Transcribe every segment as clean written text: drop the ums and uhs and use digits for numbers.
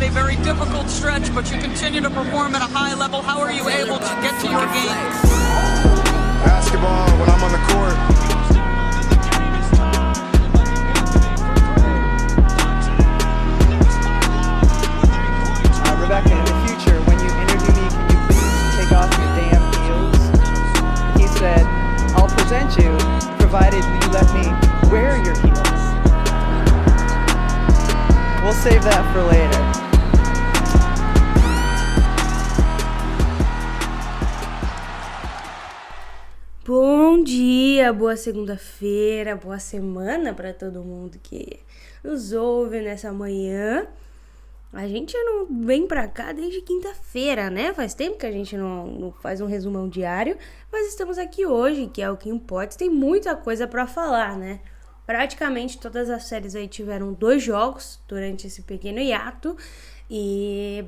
a very difficult stretch, but you continue to perform at a high level. How are you able to get to your game? Basketball when I'm on the court. Rebecca, in the future, when you interview me, can you please take off your damn heels? He said, I'll present you, provided you let me wear your heels. We'll save that for later. Bom dia, boa segunda-feira, boa semana para todo mundo que nos ouve nessa manhã. A gente não vem pra cá desde quinta-feira, né? Faz tempo que a gente não faz um resumão diário, mas estamos aqui hoje, que é o que importa. Tem muita coisa pra falar, né? Praticamente todas as séries aí tiveram 2 jogos durante esse pequeno hiato e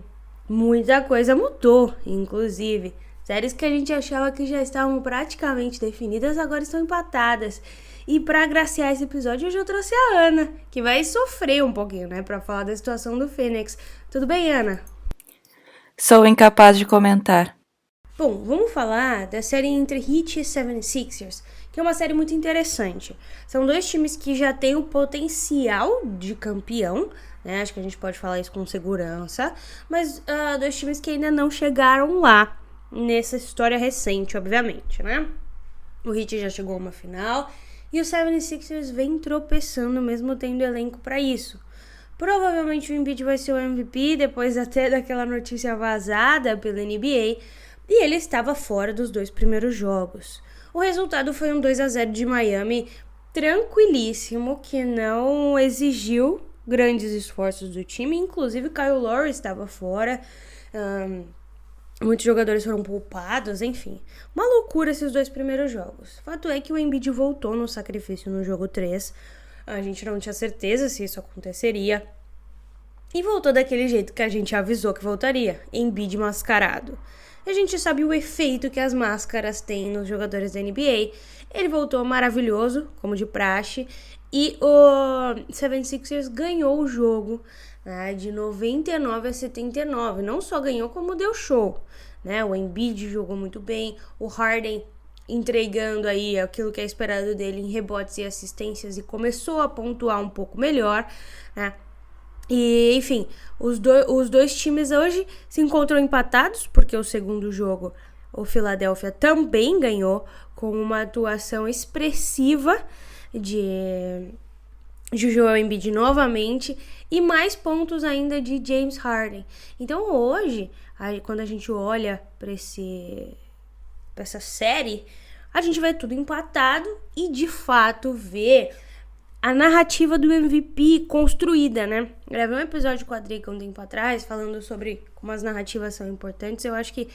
muita coisa mudou, inclusive. Séries que a gente achava que já estavam praticamente definidas, agora estão empatadas. E pra agraciar esse episódio, hoje eu trouxe a Ana, que vai sofrer um pouquinho, né, pra falar da situação do Phoenix. Tudo bem, Ana? Sou incapaz de comentar. Bom, vamos falar da série entre Heat e 76ers, que é uma série muito interessante. São 2 times que já têm o potencial de campeão, né, acho que a gente pode falar isso com segurança, mas 2 times que ainda não chegaram lá, nessa história recente, obviamente, né? O Heat já chegou a uma final e o 76ers vem tropeçando mesmo tendo elenco para isso. Provavelmente o Embiid vai ser o MVP depois até daquela notícia vazada pela NBA e ele estava fora dos 2 primeiros jogos. O resultado foi um 2-0 de Miami tranquilíssimo que não exigiu grandes esforços do time, inclusive Kyle Lowry estava fora. Muitos jogadores foram poupados, enfim. Uma loucura esses 2 primeiros jogos. Fato é que o Embiid voltou no sacrifício no jogo 3. A gente não tinha certeza se isso aconteceria. E voltou daquele jeito que a gente avisou que voltaria. Embiid mascarado. A gente sabe o efeito que as máscaras têm nos jogadores da NBA. Ele voltou maravilhoso, como de praxe. E o 76ers ganhou o jogo, né, de 99-79. Não só ganhou, como deu show, né? O Embiid jogou muito bem, o Harden entregando aí aquilo que é esperado dele em rebotes e assistências e começou a pontuar um pouco melhor, né? E, enfim, os dois times hoje se encontram empatados, porque o segundo jogo o Philadelphia também ganhou com uma atuação expressiva de Joel Embiid novamente e mais pontos ainda de James Harden. Então hoje, quando a gente olha para essa série, a gente vê tudo empatado e de fato vê a narrativa do MVP construída, né? Gravei um episódio de Quadriga um tempo atrás falando sobre como as narrativas são importantes. Eu acho que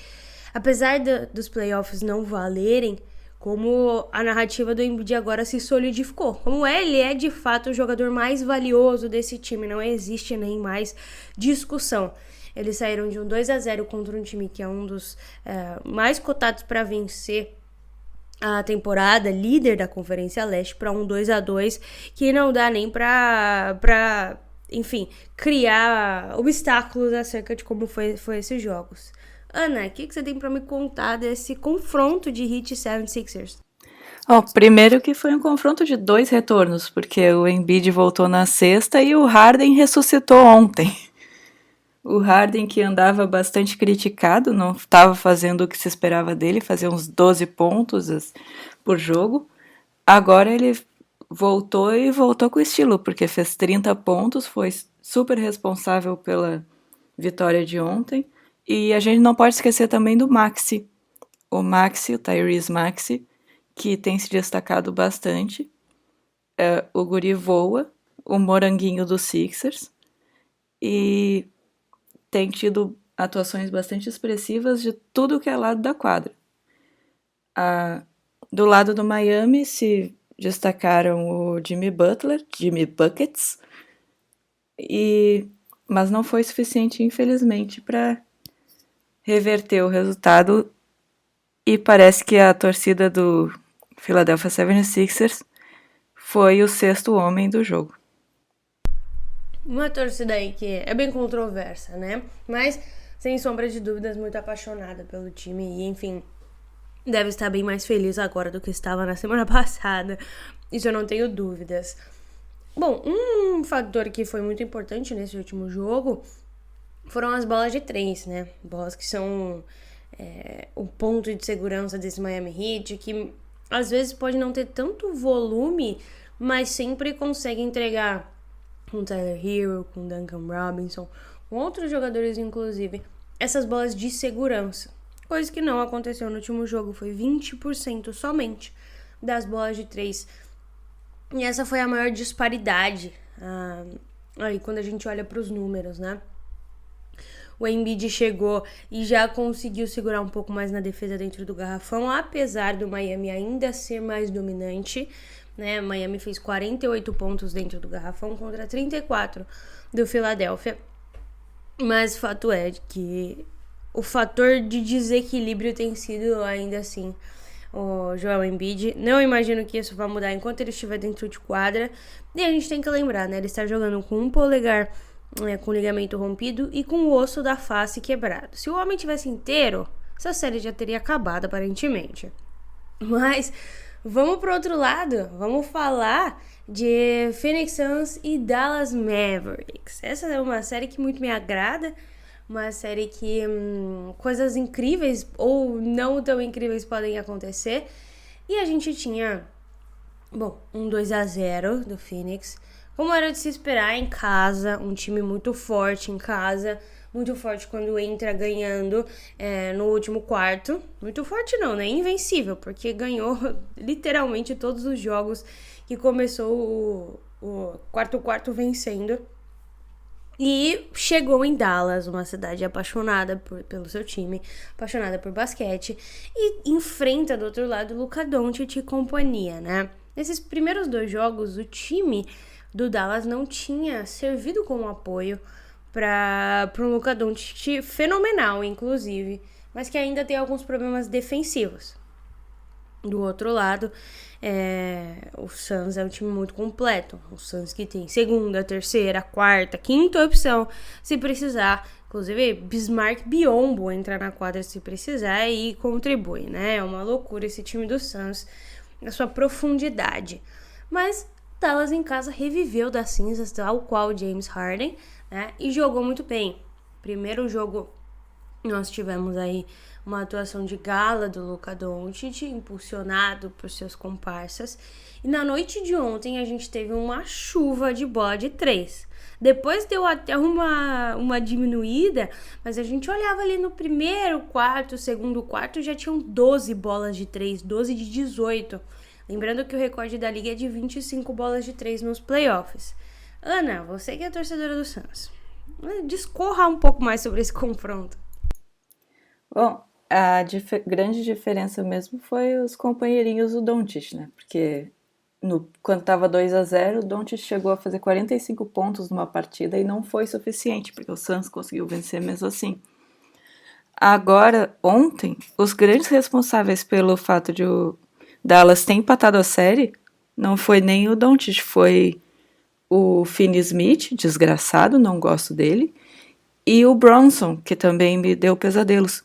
apesar dos playoffs não valerem, como a narrativa do Embiid agora se solidificou. Como ele é, de fato, o jogador mais valioso desse time. Não existe nem mais discussão. Eles saíram de um 2-0 contra um time que é um dos mais cotados para vencer a temporada, líder da Conferência Leste, para um 2-2 que não dá nem para enfim, criar obstáculos acerca de como foi esses jogos. Ana, o que você tem para me contar desse confronto de Heat e 76ers? Primeiro que foi um confronto de 2 retornos, porque o Embiid voltou na sexta e o Harden ressuscitou ontem. O Harden, que andava bastante criticado, não estava fazendo o que se esperava dele, fazer uns 12 pontos por jogo. Agora ele voltou e voltou com estilo, porque fez 30 pontos, foi super responsável pela vitória de ontem. E a gente não pode esquecer também do Maxey. O Tyrese Maxey, que tem se destacado bastante. O guri voa, o moranguinho dos Sixers. E tem tido atuações bastante expressivas de tudo que é lado da quadra. Do lado do Miami se destacaram o Jimmy Buckets, mas não foi suficiente, infelizmente, para reverter o resultado e parece que a torcida do Philadelphia 76ers foi o 6º homem do jogo. uma torcida aí que é bem controversa, né? Mas, sem sombra de dúvidas, muito apaixonada pelo time e, enfim, deve estar bem mais feliz agora do que estava na semana passada. Isso eu não tenho dúvidas. Bom, um fator que foi muito importante nesse último jogo foram as bolas de 3, né? Bolas que são o ponto de segurança desse Miami Heat, que às vezes pode não ter tanto volume, mas sempre consegue entregar com Tyler Hero, com Duncan Robinson, com outros jogadores inclusive, essas bolas de segurança. Coisa que não aconteceu no último jogo, foi 20% somente das bolas de 3. E essa foi a maior disparidade aí quando a gente olha para os números, né? O Embiid chegou e já conseguiu segurar um pouco mais na defesa dentro do garrafão, apesar do Miami ainda ser mais dominante, né? Miami fez 48 pontos dentro do garrafão contra 34 do Philadelphia. Mas o fato é que o fator de desequilíbrio tem sido ainda assim o Joel Embiid. Não imagino que isso vai mudar enquanto ele estiver dentro de quadra. E a gente tem que lembrar, né? Ele está jogando com um polegar com ligamento rompido e com o osso da face quebrado. Se o homem tivesse inteiro, essa série já teria acabado, aparentemente. Mas vamos pro outro lado. Vamos falar de Phoenix Suns e Dallas Mavericks. Essa é uma série que muito me agrada. Uma série que coisas incríveis ou não tão incríveis podem acontecer. E a gente tinha, um 2-0 do Phoenix. Como era de se esperar, em casa, um time muito forte em casa, muito forte quando entra ganhando no último quarto. Muito forte não, né? Invencível, porque ganhou literalmente todos os jogos que começou o quarto vencendo. E chegou em Dallas, uma cidade apaixonada pelo seu time, apaixonada por basquete, e enfrenta do outro lado Luka Doncic e companhia, né? Nesses primeiros 2 jogos, o time do Dallas não tinha servido como apoio para um Luka Doncic fenomenal, inclusive, mas que ainda tem alguns problemas defensivos. Do outro lado, o Suns é um time muito completo. O Suns que tem segunda, terceira, quarta, quinta opção, se precisar. Inclusive, Bismarck Biyombo entra na quadra se precisar e contribui, né? É uma loucura esse time do Suns, a sua profundidade. Mas Dallas em casa reviveu das cinzas, tal qual James Harden, né? E jogou muito bem. Primeiro jogo, nós tivemos aí uma atuação de gala do Luka Doncic, impulsionado por seus comparsas. E na noite de ontem a gente teve uma chuva de bola de 3. Depois deu até uma diminuída, mas a gente olhava ali no primeiro quarto, segundo quarto, já tinham 12 bolas de 3, 12 de 18. Lembrando que o recorde da liga é de 25 bolas de 3 nos playoffs. Ana, você que é torcedora do Suns, discorra um pouco mais sobre esse confronto. Bom, a grande diferença mesmo foi os companheirinhos do Doncic, né? Porque quando estava 2-0, o Doncic chegou a fazer 45 pontos numa partida e não foi suficiente, porque o Suns conseguiu vencer mesmo assim. Agora, ontem, os grandes responsáveis pelo fato de o Dallas ter empatado a série não foi nem o Doncic, foi o Finney-Smith, desgraçado, não gosto dele, e o Bronson, que também me deu pesadelos.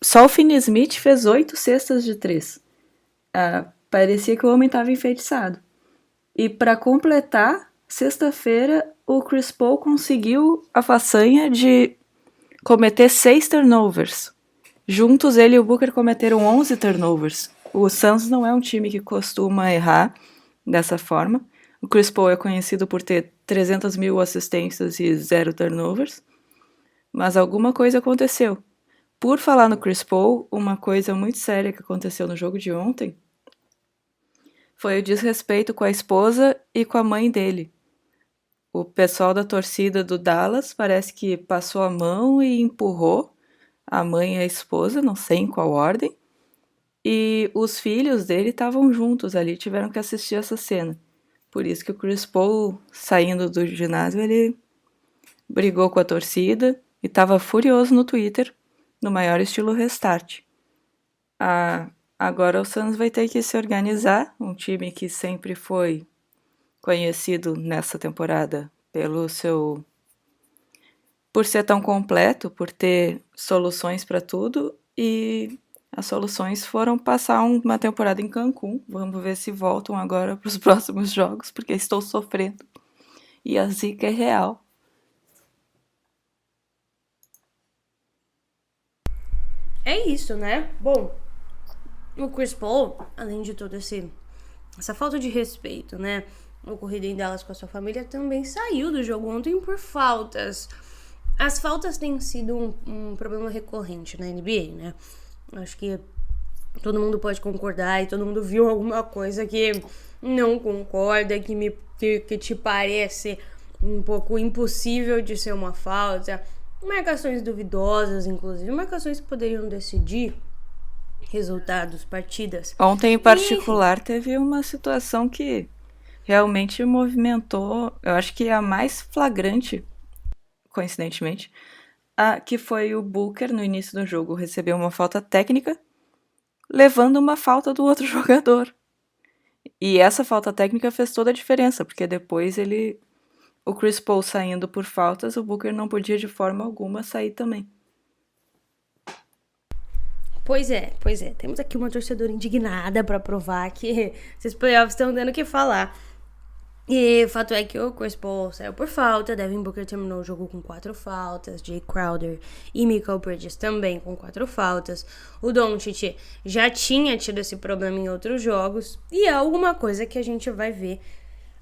Só o Finney-Smith fez 8 cestas de 3. Parecia que o homem estava enfeitiçado. E para completar, sexta-feira, o Chris Paul conseguiu a façanha de cometer 6 turnovers. Juntos, ele e o Booker cometeram 11 turnovers. O Suns não é um time que costuma errar dessa forma. O Chris Paul é conhecido por ter 300 mil assistências e 0 turnovers. Mas alguma coisa aconteceu. Por falar no Chris Paul, uma coisa muito séria que aconteceu no jogo de ontem foi o desrespeito com a esposa e com a mãe dele. O pessoal da torcida do Dallas parece que passou a mão e empurrou a mãe e a esposa, não sei em qual ordem, e os filhos dele estavam juntos ali, tiveram que assistir essa cena. Por isso que o Chris Paul, saindo do ginásio, ele brigou com a torcida e estava furioso no Twitter, no maior estilo Restart. Agora o Suns vai ter que se organizar, um time que sempre foi conhecido nessa temporada por ser tão completo, por ter soluções para tudo, e as soluções foram passar uma temporada em Cancún. Vamos ver se voltam agora para os próximos jogos, porque estou sofrendo. E a zica é real. É isso, né? Bom, o Chris Paul, além de toda essa falta de respeito, né, ocorrido em Dallas com a sua família, também saiu do jogo ontem por faltas. As faltas têm sido um problema recorrente na NBA, né? Acho que todo mundo pode concordar e todo mundo viu alguma coisa que não concorda, que te parece um pouco impossível de ser uma falta. Marcações duvidosas, inclusive, marcações que poderiam decidir resultados, partidas. Ontem, em particular, teve uma situação que realmente movimentou, eu acho que a mais flagrante, coincidentemente, que foi o Booker, no início do jogo, recebeu uma falta técnica, levando uma falta do outro jogador. E essa falta técnica fez toda a diferença, porque depois o Chris Paul saindo por faltas, o Booker não podia de forma alguma sair também. Pois é. Temos aqui uma torcedora indignada pra provar que esses playoffs estão dando o que falar. E o fato é que o Chris Paul saiu por falta, Devin Booker terminou o jogo com 4 faltas, Jay Crowder e Mikal Bridges também com 4 faltas. O Doncic já tinha tido esse problema em outros jogos e é alguma coisa que a gente vai ver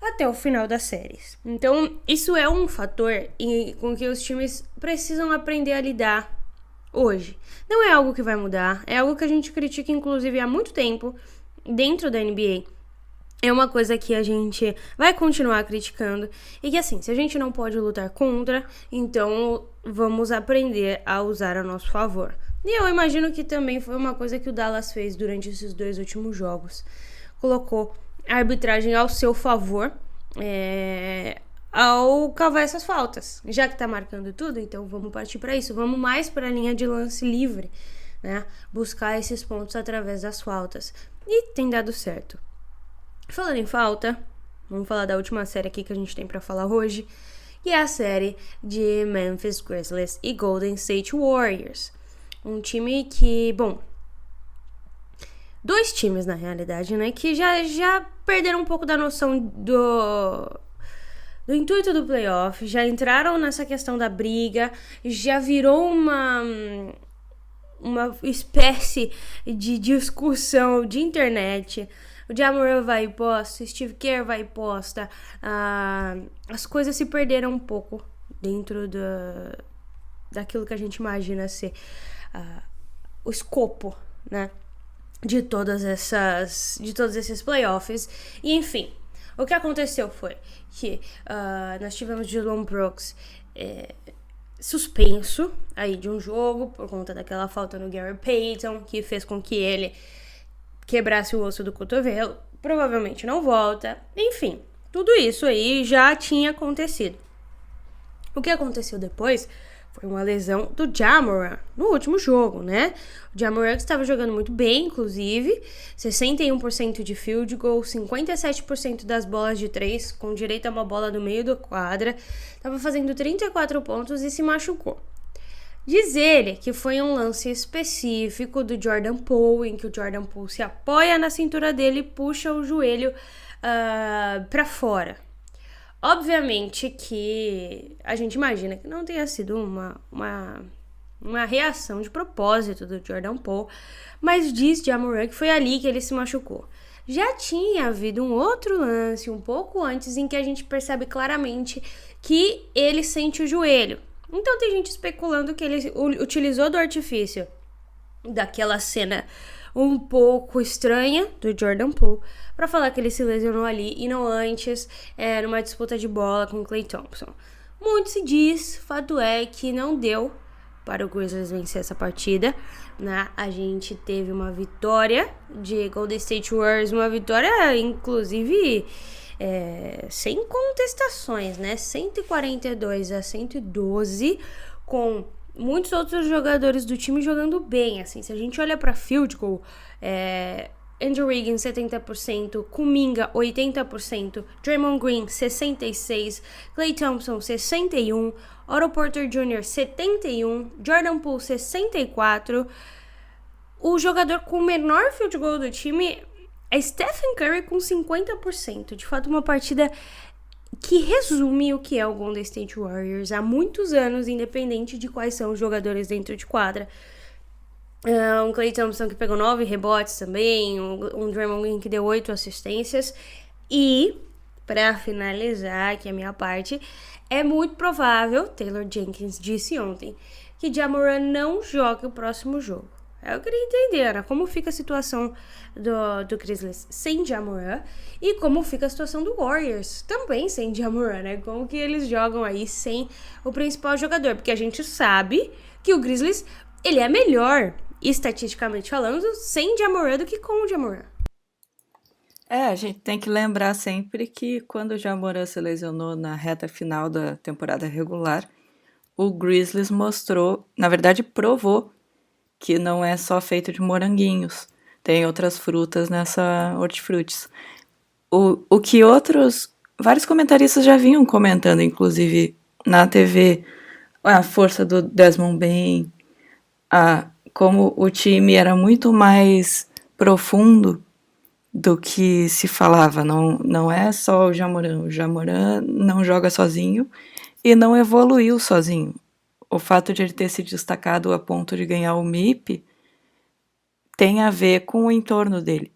até o final das séries. Então, isso é um fator com que os times precisam aprender a lidar hoje. Não é algo que vai mudar, é algo que a gente critica, inclusive, há muito tempo dentro da NBA. É uma coisa que a gente vai continuar criticando e que, assim, se a gente não pode lutar contra, então vamos aprender a usar a nosso favor. E eu imagino que também foi uma coisa que o Dallas fez durante esses 2 últimos jogos. Colocou a arbitragem ao seu favor ao cavar essas faltas. Já que tá marcando tudo, então vamos partir para isso. Vamos mais para a linha de lance livre, né? Buscar esses pontos através das faltas. E tem dado certo. Falando em falta, vamos falar da última série aqui que a gente tem pra falar hoje, que é a série de Memphis Grizzlies e Golden State Warriors. Um time que, bom, 2 times na realidade, né, que já perderam um pouco da noção do intuito do playoff, já entraram nessa questão da briga, já virou uma espécie de discussão de internet. O Ja Morant vai e posta, Steve Kerr vai e posta. As coisas se perderam um pouco dentro daquilo que a gente imagina ser o escopo, né, de todos esses playoffs. E, enfim, o que aconteceu foi que nós tivemos Dillon Brooks suspenso aí de um jogo por conta daquela falta no Gary Payton, que fez com que ele quebrasse o osso do cotovelo, provavelmente não volta. Enfim, tudo isso aí já tinha acontecido. O que aconteceu depois foi uma lesão do Ja Morant no último jogo, né? O Ja Morant estava jogando muito bem, inclusive, 61% de field goal, 57% das bolas de 3, com direito a uma bola no meio da quadra, estava fazendo 34 pontos e se machucou. Diz ele que foi um lance específico do Jordan Poole, em que o Jordan Poole se apoia na cintura dele e puxa o joelho para fora. Obviamente que a gente imagina que não tenha sido uma reação de propósito do Jordan Poole, mas diz Ja Morant que foi ali que ele se machucou. Já tinha havido um outro lance um pouco antes em que a gente percebe claramente que ele sente o joelho. Então tem gente especulando que ele utilizou do artifício daquela cena um pouco estranha do Jordan Poole para falar que ele se lesionou ali e não antes, numa disputa de bola com o Klay Thompson. Muito se diz, fato é que não deu para o Grizzlies vencer essa partida, né? A gente teve uma vitória de Golden State Warriors, uma vitória inclusive sem contestações, né? 142-112, com muitos outros jogadores do time jogando bem. Assim, se a gente olha para field goal, Andrew Wiggins 70%, Kuminga 80%, Draymond Green 66%, Klay Thompson 61%, Otto Porter Jr. 71%, Jordan Poole 64%. O jogador com o menor field goal do time é Stephen Curry com 50%. De fato, uma partida que resume o que é o Golden State Warriors há muitos anos, independente de quais são os jogadores dentro de quadra. Um Klay Thompson que pegou 9 rebotes também, um Draymond Green que deu 8 assistências. E, pra finalizar aqui a minha parte, é muito provável, Taylor Jenkins disse ontem, que Ja Morant não joga o próximo jogo. Eu queria entender, né, como fica a situação do Grizzlies sem Ja Morant e como fica a situação do Warriors também sem Ja Morant, né? Como que eles jogam aí sem o principal jogador, porque a gente sabe que o Grizzlies, ele é melhor, estatisticamente falando, sem Ja Morant do que com o Ja Morant. A gente tem que lembrar sempre que quando o Ja Morant se lesionou na reta final da temporada regular, o Grizzlies mostrou, na verdade provou, que não é só feito de moranguinhos. Tem outras frutas nessa hortifrutis. O que vários comentaristas já vinham comentando, inclusive na TV, a força do Desmond Bane, como o time era muito mais profundo do que se falava. Não é só o Ja Morant. O Ja Morant não joga sozinho e não evoluiu sozinho. O fato de ele ter se destacado a ponto de ganhar o MIP tem a ver com o entorno dele.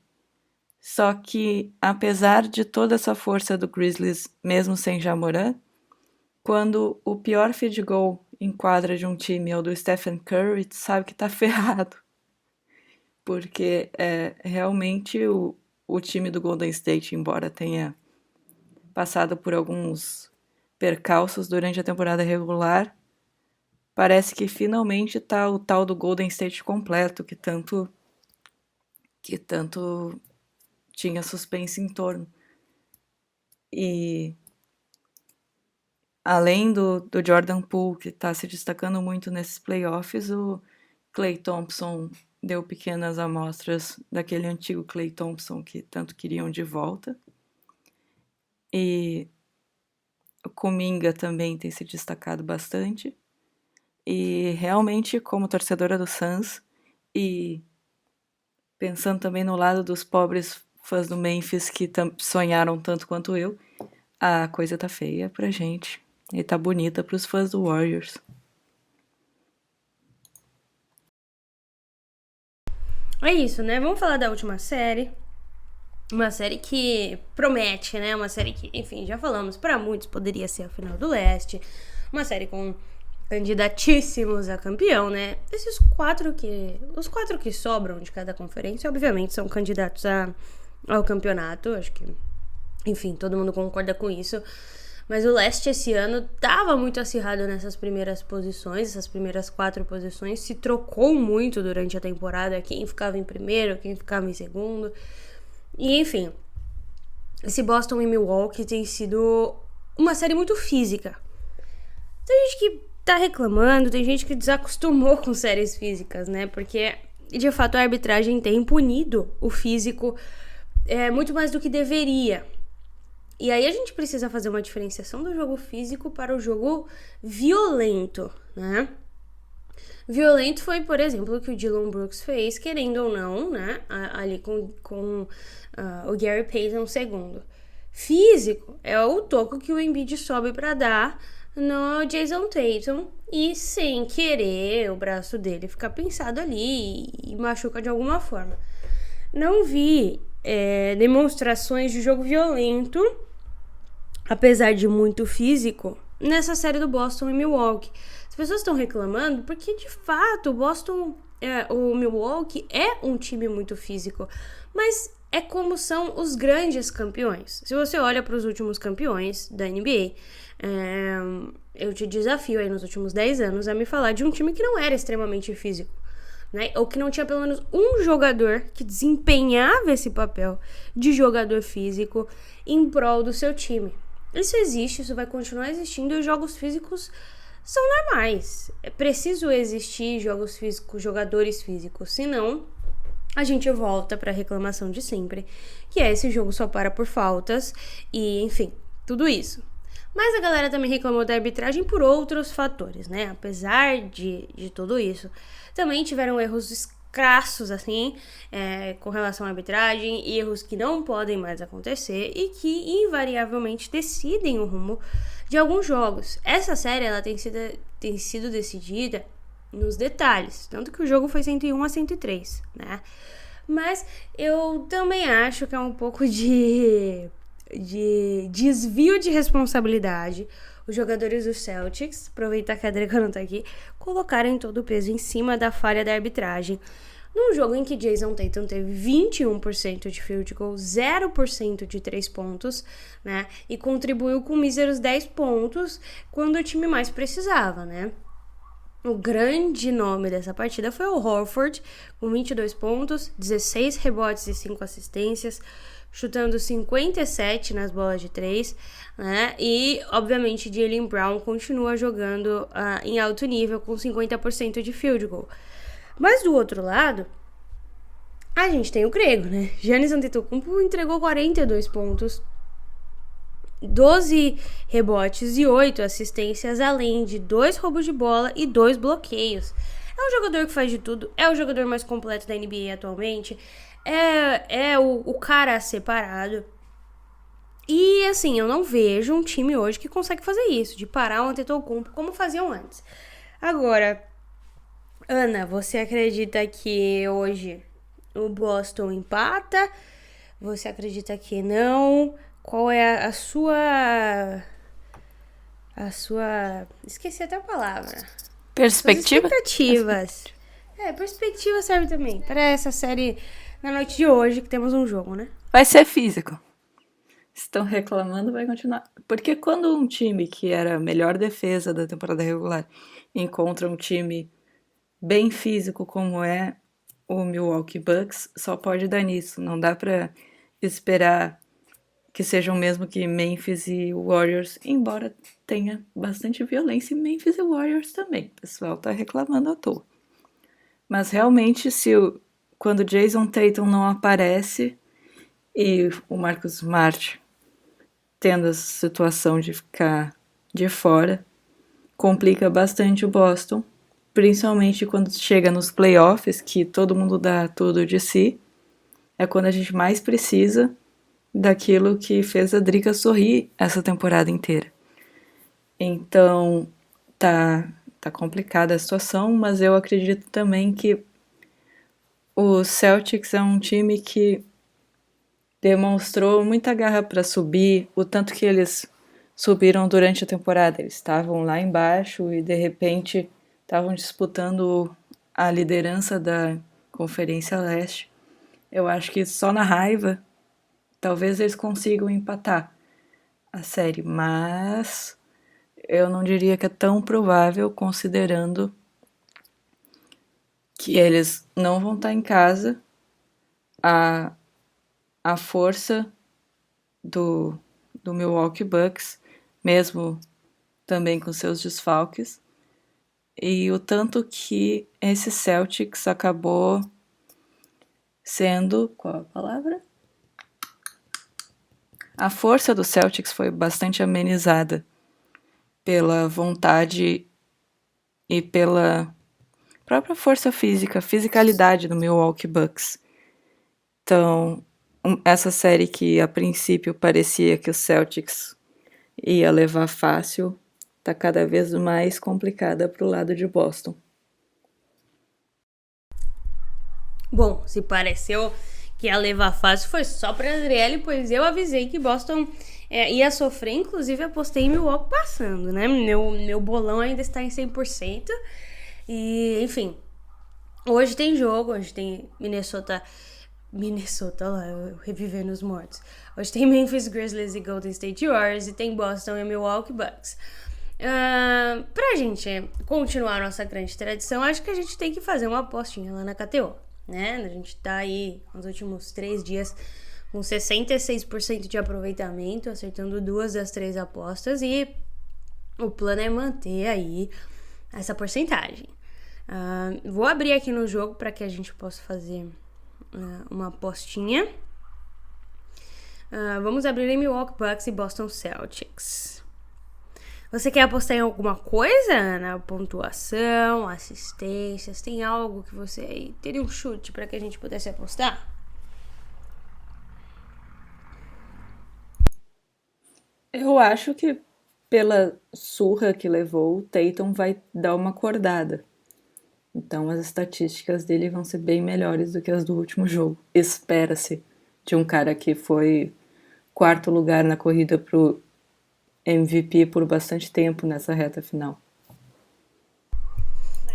Só que, apesar de toda essa força do Grizzlies, mesmo sem Ja Morant, quando o pior field goal em quadra de um time é o do Stephen Curry, tu sabe que tá ferrado. Porque realmente o time do Golden State, embora tenha passado por alguns percalços durante a temporada regular, parece que finalmente tá o tal do Golden State completo, que tanto tinha suspense em torno. E além do Jordan Poole, que está se destacando muito nesses playoffs, o Klay Thompson deu pequenas amostras daquele antigo Klay Thompson que tanto queriam de volta. E o Kuminga também tem se destacado bastante. E realmente, como torcedora do Suns, e pensando também no lado dos pobres fãs do Memphis que sonharam tanto quanto eu, a coisa tá feia pra gente. E tá bonita pros fãs do Warriors. É isso, né? Vamos falar da última série. Uma série que promete, né? Uma série que, enfim, já falamos, para muitos poderia ser a final do leste. Uma série com candidatíssimos a campeão, né? Os quatro que sobram de cada conferência, obviamente, são candidatos ao campeonato. Acho que, enfim, todo mundo concorda com isso. Mas o leste esse ano tava muito acirrado nessas primeiras posições, essas primeiras 4 posições. Se trocou muito durante a temporada, quem ficava em primeiro, quem ficava em segundo. E, enfim, esse Boston e Milwaukee tem sido uma série muito física. Tem gente que tá reclamando, tem gente que desacostumou com séries físicas, né? Porque, de fato, a arbitragem tem punido o físico muito mais do que deveria. E aí a gente precisa fazer uma diferenciação do jogo físico para o jogo violento, né? Violento foi, por exemplo, o que o Dillon Brooks fez, querendo ou não, né? Ali com o Gary Payton II. Físico é o toco que o Embiid sobe para dar no Jason Tatum e, sem querer, o braço dele fica pinçado ali e machuca de alguma forma. Não vi demonstrações de jogo violento, apesar de muito físico, nessa série do Boston e Milwaukee. As pessoas estão reclamando porque, de fato, o Milwaukee é um time muito físico, mas é como são os grandes campeões. Se você olha para os últimos campeões da NBA, eu te desafio aí nos últimos 10 anos a me falar de um time que não era extremamente físico, né? Ou que não tinha pelo menos um jogador que desempenhava esse papel de jogador físico em prol do seu time. Isso existe, isso vai continuar existindo, e os jogos físicos são normais. É preciso existir jogos físicos, jogadores físicos, senão a gente volta pra reclamação de sempre, que é esse jogo só para por faltas e, enfim, tudo isso. Mas a galera também reclamou da arbitragem por outros fatores, né? Apesar de tudo isso, também tiveram erros crassos, assim, com relação à arbitragem, erros que não podem mais acontecer e que invariavelmente decidem o rumo de alguns jogos. Essa série, ela tem sido decidida nos detalhes, tanto que o jogo foi 101-103, né? Mas eu também acho que é um pouco de desvio de responsabilidade os jogadores do Celtics, aproveitar que a Drica não tá aqui, colocarem todo o peso em cima da falha da arbitragem num jogo em que Jason Tatum teve 21% de field goal, 0% de 3 pontos, né, e contribuiu com míseros 10 pontos quando o time mais precisava, né. O grande nome dessa partida foi o Horford, com 22 pontos, 16 rebotes e 5 assistências, chutando 57 nas bolas de 3, né? E, obviamente, Jaylen Brown continua jogando em alto nível com 50% de field goal. Mas, do outro lado, a gente tem o grego, né? Giannis Antetokounmpo entregou 42 pontos, 12 rebotes e 8 assistências, além de 2 roubos de bola e 2 bloqueios. É um jogador que faz de tudo, é o jogador mais completo da NBA atualmente, é o cara separado. E assim, eu não vejo um time hoje que consegue fazer isso, de parar o Antetokounmpo como faziam antes. Agora, Ana, você acredita que hoje o Boston empata? Você acredita que não? Qual é a sua... Esqueci até a palavra. Perspectiva? Expectativas. Perspectiva serve também para essa série na noite de hoje, que temos um jogo, né? Vai ser físico. Estão reclamando, vai continuar. Porque quando um time que era a melhor defesa da temporada regular encontra um time bem físico como é o Milwaukee Bucks, só pode dar nisso. Não dá pra esperar que sejam mesmo que Memphis e Warriors, embora tenha bastante violência em Memphis e Warriors também. O pessoal tá reclamando à toa. Mas realmente, quando Jason Tatum não aparece e o Marcus Smart tendo essa situação de ficar de fora, complica bastante o Boston, principalmente quando chega nos playoffs, que todo mundo dá tudo de si, é quando a gente mais precisa daquilo que fez a Drica sorrir essa temporada inteira. Então, tá complicada a situação, mas eu acredito também que o Celtics é um time que demonstrou muita garra para subir, o tanto que eles subiram durante a temporada. Eles estavam lá embaixo e de repente estavam disputando a liderança da Conferência Leste. Eu acho que só na raiva talvez eles consigam empatar a série, mas eu não diria que é tão provável, considerando que eles não vão estar em casa, a força do Milwaukee Bucks, mesmo também com seus desfalques, e o tanto que esse Celtics acabou sendo... Qual a palavra? A força do Celtics foi bastante amenizada pela vontade e pela própria força física, fisicalidade do Milwaukee Bucks. Então, essa série que a princípio parecia que o Celtics ia levar fácil, tá cada vez mais complicada pro lado de Boston. Bom, se pareceu que ia levar fácil foi só pra Adriele, pois eu avisei que Boston ia sofrer, inclusive apostei em Milwaukee passando, né? Meu bolão ainda está em 100%. E, enfim, hoje tem jogo, hoje tem Minnesota, olha lá, eu revivendo os mortos. Hoje tem Memphis Grizzlies e Golden State Warriors e tem Boston e Milwaukee Bucks. Pra gente continuar a nossa grande tradição, acho que a gente tem que fazer uma apostinha lá na KTO, né? A gente tá aí nos últimos 3 dias com 66% de aproveitamento, acertando 2 das 3 apostas, e o plano é manter aí essa porcentagem. Vou abrir aqui no jogo para que a gente possa fazer uma apostinha. Vamos abrir em Milwaukee Bucks e Boston Celtics. Você quer apostar em alguma coisa, Ana? Pontuação, assistências? Tem algo que você teria um chute para que a gente pudesse apostar? Eu acho que pela surra que levou, o Tatum vai dar uma acordada. Então as estatísticas dele vão ser bem melhores do que as do último jogo. Espera-se de um cara que foi quarto lugar na corrida pro MVP por bastante tempo nessa reta final.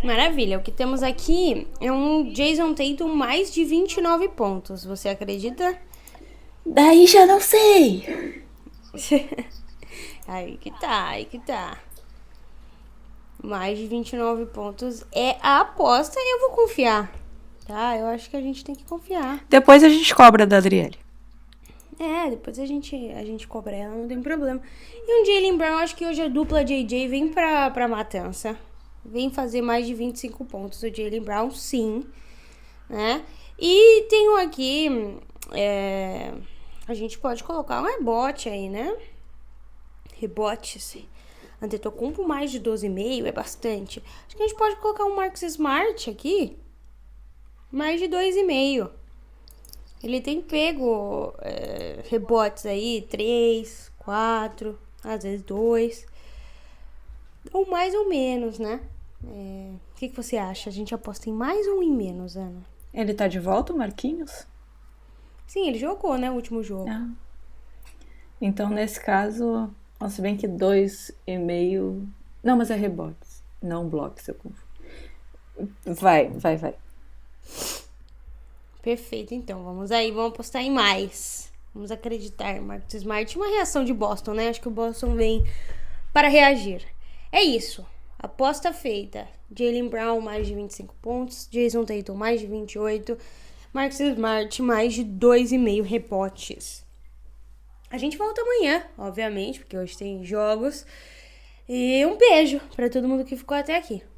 Maravilha, o que temos aqui é um Jason Tatum mais de 29 pontos, você acredita? Daí já não sei! Aí que tá. Mais de 29 pontos é a aposta e eu vou confiar, tá? Eu acho que a gente tem que confiar. Depois a gente cobra da Adriele. Depois a gente cobra ela, não tem problema. E um Jaylen Brown, acho que hoje a dupla JJ vem pra matança. Vem fazer mais de 25 pontos o Jaylen Brown, sim. Né? E tenho aqui... a gente pode colocar um rebote aí, né? Rebote, sim. Antetokounmpo mais de 12,5 é bastante. Acho que a gente pode colocar um Marcus Smart aqui. Mais de 2,5. Ele tem pego rebotes aí, 3, 4, às vezes 2. Ou mais ou menos, né? O que você acha? A gente aposta em mais ou em menos, Ana? Ele tá de volta, o Marquinhos? Sim, ele jogou, né? O último jogo. Então, nesse caso, se bem que 2,5... Não, mas é rebotes, não blocos, eu confundo. Vai. Perfeito, então. Vamos apostar em mais. Vamos acreditar. Marcus Smart, uma reação de Boston, né? Acho que o Boston vem para reagir. É isso. Aposta feita. Jaylen Brown, mais de 25 pontos. Jason Tatum, mais de 28. Marcus Smart, mais de 2,5 rebotes. A gente volta amanhã, obviamente, porque hoje tem jogos. E um beijo para todo mundo que ficou até aqui.